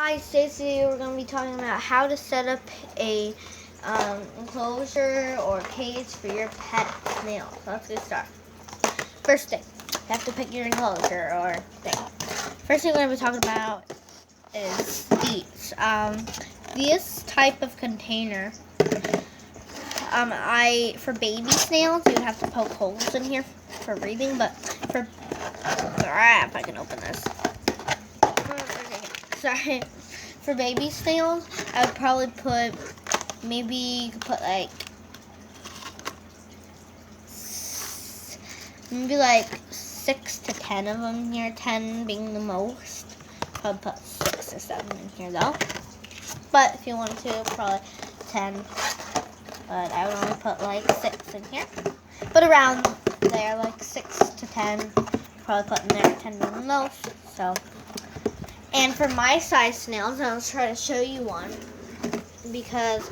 Hi, Stacey. We're going to be talking about how to set up a enclosure or cage for your pet snail. So let's get started. First thing, you have to pick your enclosure or thing. First thing we're going to be talking about is these. This type of container, for baby snails, you have to poke holes in here for breathing, but if I can open this. Sorry. For baby snails, I would probably put, maybe you could put like 6 to 10 of them here, 10 being the most. Probably put 6 or 7 in here though. But if you want to, probably 10. But I would only put like 6 in here. But around there, like 6 to 10, probably put in there, 10 being the most. So. And for my size snails, I'll try to show you one because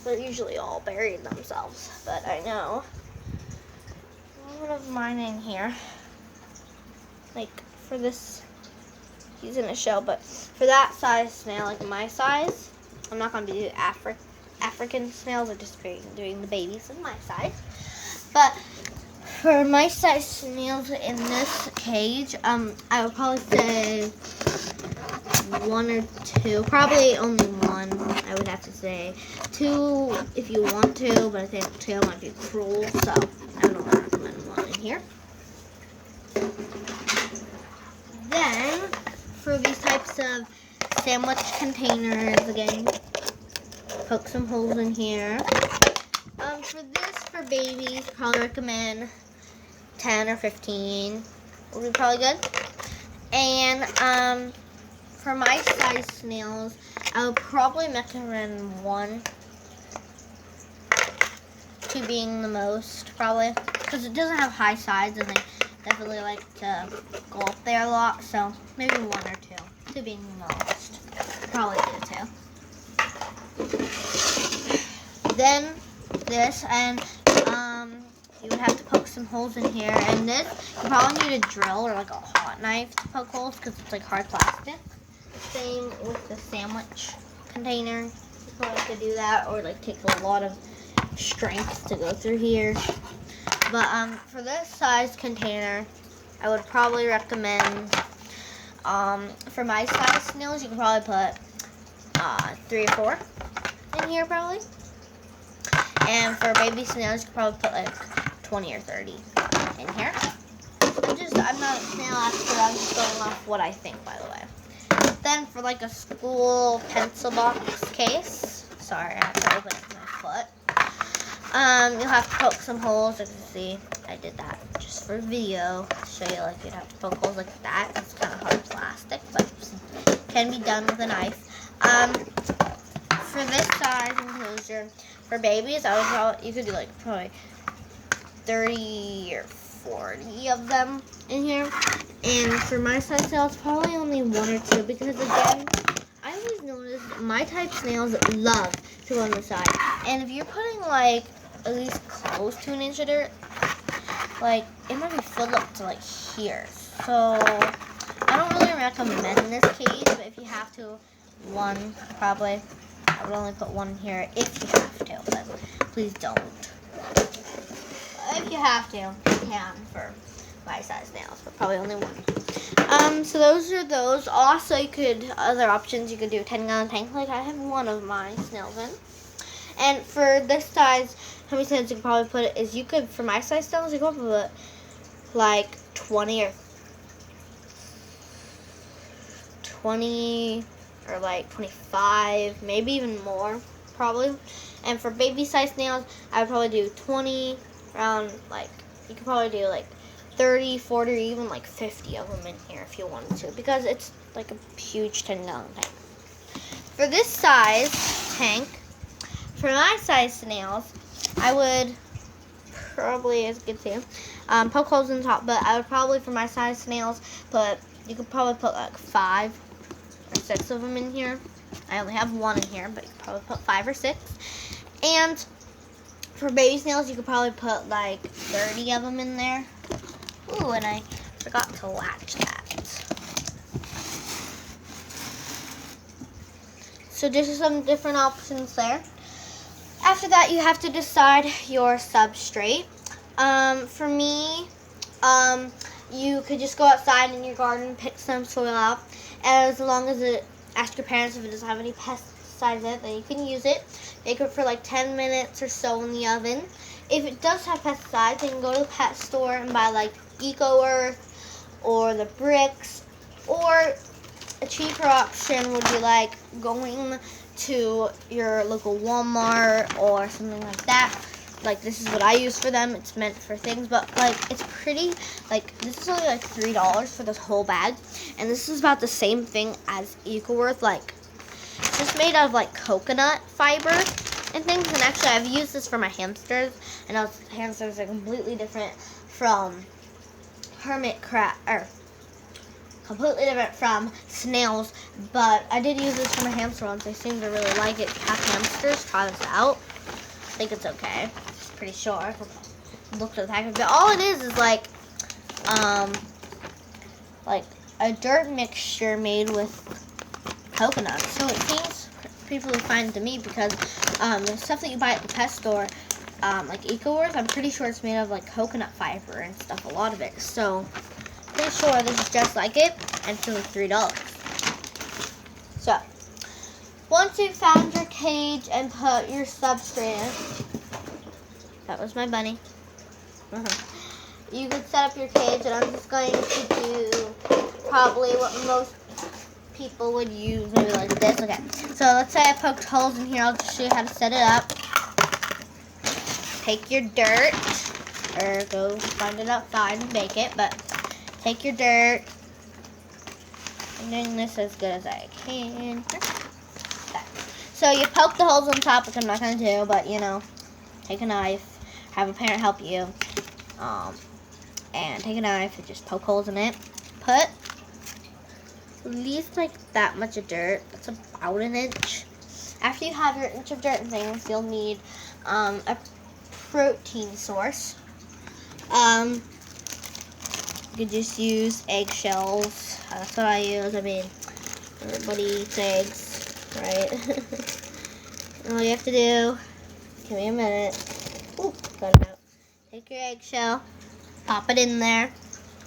they're usually all buried themselves. But I know one of mine in here, like for this, he's in a shell. But for that size snail, like my size, I'm not going to be doing African snails. I'm just doing the babies in my size. But for my size snails in this cage, I would probably say 1 or 2. Probably only 1, I would have to say. 2 if you want to, but I think 2 might be cruel, so I don't recommend 1 in here. Then, for these types of sandwich containers, again, poke some holes in here. For babies, probably recommend 10 or 15 would be probably good. And for my size snails, I would probably recommend 1, 2 being the most, probably, because it doesn't have high sides and they definitely like to go up there a lot. So maybe 1 or 2, 2 being the most, probably do 2. Then this, and you would have to poke some holes in here, and this, you probably need a drill or like a hot knife to poke holes because it's like hard plastic. Same with the sandwich container. You probably have to do that, or like take a lot of strength to go through here. But for this size container, I would probably recommend, for my size snails, you can probably put 3 or 4 in here probably. And for baby snails, you can probably put like 20 or 30 in here. I'm not a snail expert, I'm just going off what I think, by the way. Then for like a school pencil box case, sorry, I have to open it with my foot. You'll have to poke some holes. As you can see, I did that just for video to show you, like you'd have to poke holes like that. It's kind of hard plastic, but it can be done with a knife. For this size enclosure, for babies, you could do like probably 30 or 40 of them in here. And for my size snails, probably only 1 or 2 because, again, I always notice my type snails love to go on the side. And if you're putting like at least close to an inch of dirt, like it might be filled up to like here. So I don't really recommend this cage, but if you have to, 1 probably. I would only put 1 here if you have to, but please don't. If you have to, you can for my size nails, but probably only 1. So those are those. Also, other options, you could do a 10-gallon tank, like I have one of my snails in. And for this size, how many snails you could probably put it is for my size snails, you could probably put like 20 or like 25, maybe even more, probably. And for baby size snails, I would probably do 20, around like, you could probably do like 30, 40, or even like 50 of them in here if you wanted to, because it's like a huge 10-gallon tank. For this size tank, for my size snails, I would probably, as you can see, poke holes in the top, but I would probably, for my size snails, you could probably put like 5 or 6 of them in here. I only have 1 in here, but you could probably put 5 or 6. And for baby snails, you could probably put like 30 of them in there. Ooh, and I forgot to latch that. So just some different options there. After that, you have to decide your substrate. For me, you could just go outside in your garden, pick some soil out, as long as ask your parents if it doesn't have any pesticides in it, then you can use it. Bake it for like 10 minutes or so in the oven. If it does have pesticides, you can go to the pet store and buy like Eco Earth or the bricks, or a cheaper option would be like going to your local Walmart or something like that. Like, this is what I use for them. It's meant for things, but like, it's pretty, like, this is only like $3 for this whole bag, and this is about the same thing as EcoWorth. Like, it's just made out of like coconut fiber and things. And actually, I've used this for my hamsters, and hamsters are completely different from hermit crab, or completely different from snails. But I did use this for my hamster once. They seem to really like it. Cat hamsters, try this out. I think it's okay. Pretty sure. Look at the package, but all it is like a dirt mixture made with coconut. So it seems pretty fine to me, because the stuff that you buy at the pet store, like EcoWorth, I'm pretty sure it's made of like coconut fiber and stuff, a lot of it. So pretty sure this is just like it, and it's only $3. So once you've found your cage and put your substrate in, that was my bunny. You could set up your cage, and I'm just going to do probably what most people would use, maybe like this. Okay, so let's say I poked holes in here. I'll just show you how to set it up. Take your dirt, or go find it outside and bake it, but take your dirt. I'm doing this as good as I can. Okay. So you poke the holes on top, which I'm not going to do, but you know, take a knife, have a parent help you, and take a knife and just poke holes in it. Put at least like that much of dirt. That's about an inch. After you have your inch of dirt and things, you'll need a protein source. You could just use eggshells. That's what I use. I mean, everybody eats eggs, right? All you have to do, give me a minute. Ooh, got it out. Take your eggshell, pop it in there. It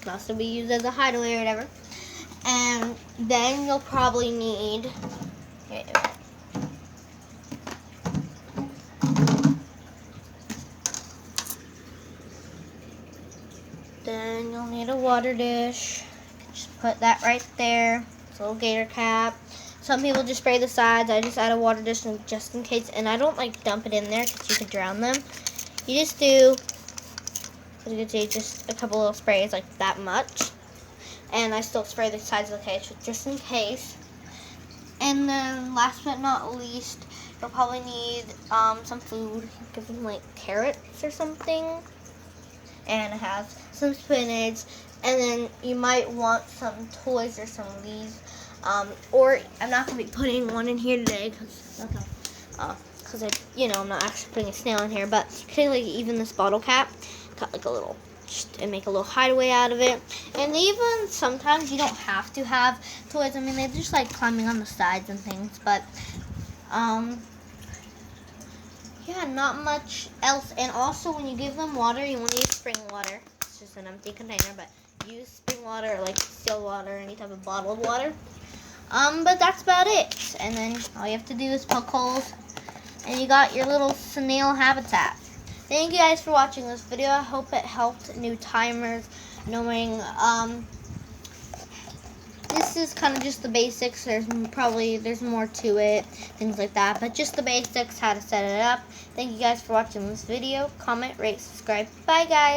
can also be used as a hideaway or whatever. And then you'll probably need, wait a minute. Then you'll need a water dish. Just put that right there. It's a little gator cap. Some people just spray the sides. I just add a water dish just in case. And I don't like dump it in there because you could drown them. You just do, as you can see, just a couple little sprays, like that much. And I still spray the sides of the cage just in case. And then last but not least, you'll probably need some food. Give them like carrots or something. And it has some spinach. And then you might want some toys or some of these. Or I'm not going to be putting one in here today because I'm not actually putting a snail in here. But you can take like even this bottle cap, cut like a little, and make a little hideaway out of it. And even sometimes you don't have to have toys. I mean, they're just like climbing on the sides and things. But yeah, not much else. And also, when you give them water, you want to use spring water. It's just an empty container, but use spring water or like still water, any type of bottled water. But that's about it. And then all you have to do is poke holes, and you got your little snail habitat. Thank you guys for watching this video. I hope it helped new timers, knowing this is kind of just the basics. There's more to it, things like that, but just the basics, how to set it up. Thank you guys for watching this video. Comment, rate, subscribe. Bye guys.